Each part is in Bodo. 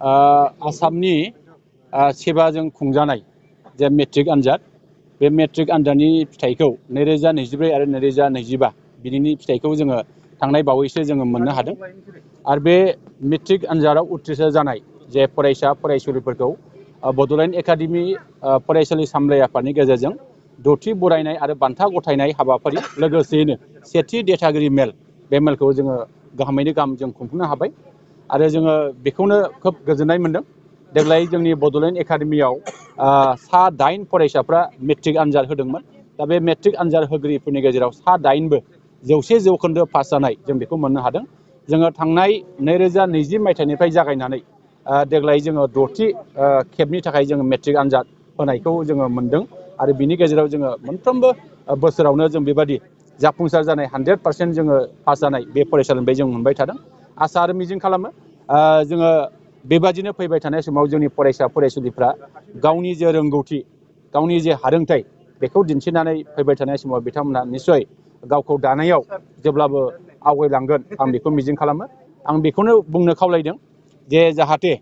आसामनि सेबाजों खुंजानाय जे मेट्रिक आनजाद बे मेट्रिक आनजादनि फिथाइखौ 2024 आरो 2025 बिनि फिथाइखौ जोङो थांनाय बावैसो जोङो मोननो हादों आरो बे मेट्रिक आनजादाव उथ्रिसार जानाय जे फरायसा फरायसुलिफोरखौ बड'लेण्ड एकाडेमि फरायसालि सामलाय आफादनि गेजेरजों दथि बरायनाय आरो बान्था गथायनाय हाबाफारि लोगोसेयैनो सेथि देथागिरि मेल बे मेलखौ जोङो गाहामैनो गाहाम जों खुंफुंनो हाबाय आरो जोङो बेखौनो खोब गोजोननाय मोनदों। देग्लाय जोंनि बड'लेण्ड एकाडेमियाव सा 8 फरायसाफ्रा मेट्रिक आनजाद होदोंमोन। दा बे मेट्रिक आनजाद होगिरिफोरनि गेजेराव सा 8बो 100% पास जानाय जों बेखौ मोननो हादों। जोङो थांनाय 2020 मायथाइनिफ्राय जागायनानै देग्लाय जोङो दथि खेबनि थाखाय जोङो मेट्रिक आनजाद होनायखौ जोङो मोनदों आरो बिनि गेजेराव जोङो मोनफ्रोमबो बोसोरावनो जों बेबायदि जाफुंसार जानाय 100% जोङो पास जानाय बे फरायसालिनिफ्राय जों मोनबाय थादों। आसा आरो मिजिं खालामो जोङो बेबादिनो फैबाय थानाय समाव जोंनि फरायसा फरायसुलिफ्रा गावनि जे रोंगौथि गावनि जे हारोंथाइ बेखौ दिन्थिनानै फैबाय थानाय समाव बिथांमोना निस्सय गावखौ दानायाव जेब्लाबो आवगायलांगोन आं बेखौ मिजिं खालामो। आं बेखौनो बुंनो खावलायदों जे जाहाथे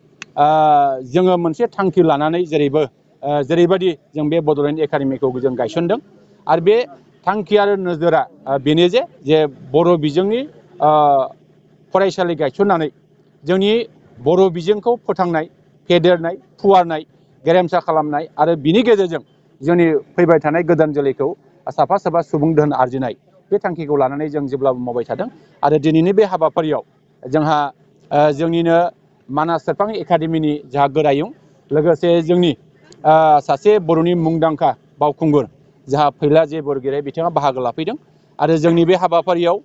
जोङो मोनसे थांखि लानानै जेरैबायदि जों बे बड'लेण्ड एकाडेमिखौ जों गायसनदों आरो बे थांखि आरो नोजोरा बेनो जे बर' बिजोंनि फरायसालि गायसननानै जोंनि बर' बिजोंखौ फोथांनाय फेदेरनाय फुवारनाय गेरेमसा खालामनाय आरो बिनि गेजेरजों जोंनि फैबाय थानाय गोदान जोलैखौ साफा साफा सुबुं धोन आरजिनाय बे थांखिखौ लानानै जों जेब्लाबो मावबाय थादों आरो दिनैनि बे हाबाफारियाव जोंहा जोंनिनो मानास सेरफां एकाडेमिनि जोंहा गोरायुं लोगोसे जोंनि सासे बर'नि मुंदांखा बावखुंगुर जोंहा फैला जे बरगयारि बिथाङा बाहागो लाफैदों आरो जोंनि बे हाबाफारियाव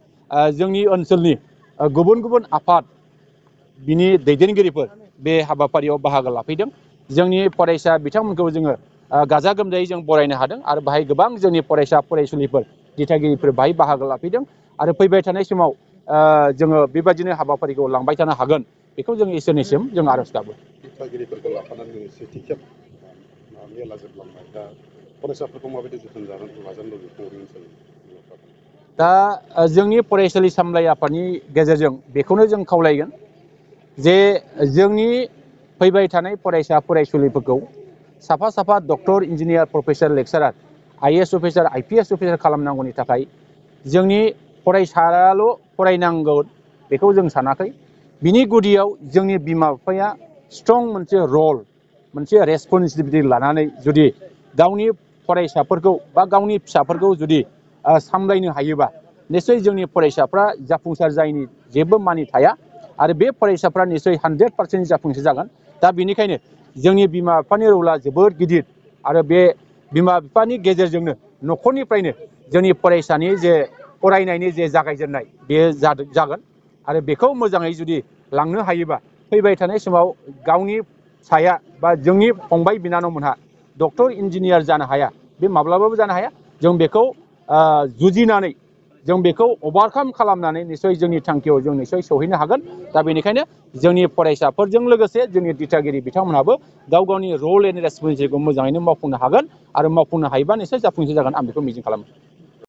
जोंनि ओनसोलनि गुबुन गुबुन आफाद बिनि दैदेनगिरिफोर बे हाबाफारियाव बाहागो लाफैदों। जोंनि फरायसा बिथांमोनखौ जोङो गाजा गोमजायै जों बरायनो हादों आरो बाहाय गोबां जोंनि फरायसा फरायसुलिफोर दिथागिरिफोर बाहाय बाहागो लाफैदों आरो फैबाय थानाय समाव जोङो बेबायदिनो हाबाफारिखौ लांबाय थानो हागोन बेखौ जों इसोरनिसिम जों आर'ज गाबो। दिथागिरिफोरखौ लाफानानै सेथि खेब मेला जोबलांबाय दा फरायसाफोरखौ माबायदि जोथोन लाजानो लुबैयो? दा जोंनि फरायसालि सामलाय आफादनि गेजेरजों बेखौनो जों खावलायगोन जे जोंनि फैबाय थानाय फरायसा फरायसुलिफोरखौ साफा साफा doctor engineer professor lecturer IAS officer IPS officer खालामनांगौनि थाखाय जोंनि फरायसायाल' फरायनांगौ बेखौ जों सानाखै। बिनि गुदियाव जोंनि बिमा बिफाया स्ट्रं मोनसे रल मोनसे रेसपन्सिबिलिटि लानानै जुदि गावनि फरायसाफोरखौ बा गावनि फिसाफोरखौ जुदि सामलायनो हायोबा निस्सय जोंनि फरायसाफ्रा जाफुंसार जायैनि जेबो मानि थाया आरो बे फरायसाफ्रा निस्सय 100% जाफुंसार जागोन। दा बेनिखायनो जोंनि बिमा बिफानि रला जोबोद गिदिर आरो बे बिमा बिफानि गेजेरजोंनो न'खरनिफ्रायनो जोंनि फरायसानि जे फरायनायनि जे जागायजेननाय बेयो जागोन आरो बेखौ मोजाङै जुदि लांनो हायोबा फैबाय थानाय समाव गावनि फिसाया बा जोंनि फंबाय बिनानावमोनहा डक्टर इन्जिनियार जानो हाया बे माब्लाबाबो जानो हाया। जों बेखौ जुजिनानै जों बेखौ अभारकाम खालामनानै निस्सय जोंनि थांखियाव जों निस्सय सहैनो हागोन। दा बेनिखायनो जोंनि फरायसाफोरजों लोगोसे जोंनि दिथागिरि बिथांमोनहाबो गाव गावनि रल एन्ड रेसपन्सिबिलिटिखौ मोजाङैनो मावफुंनो हागोन आरो मावफुंनो हायोबा निस्सय जाफुंसार जागोन आं बेखौ मिजिं खालामो।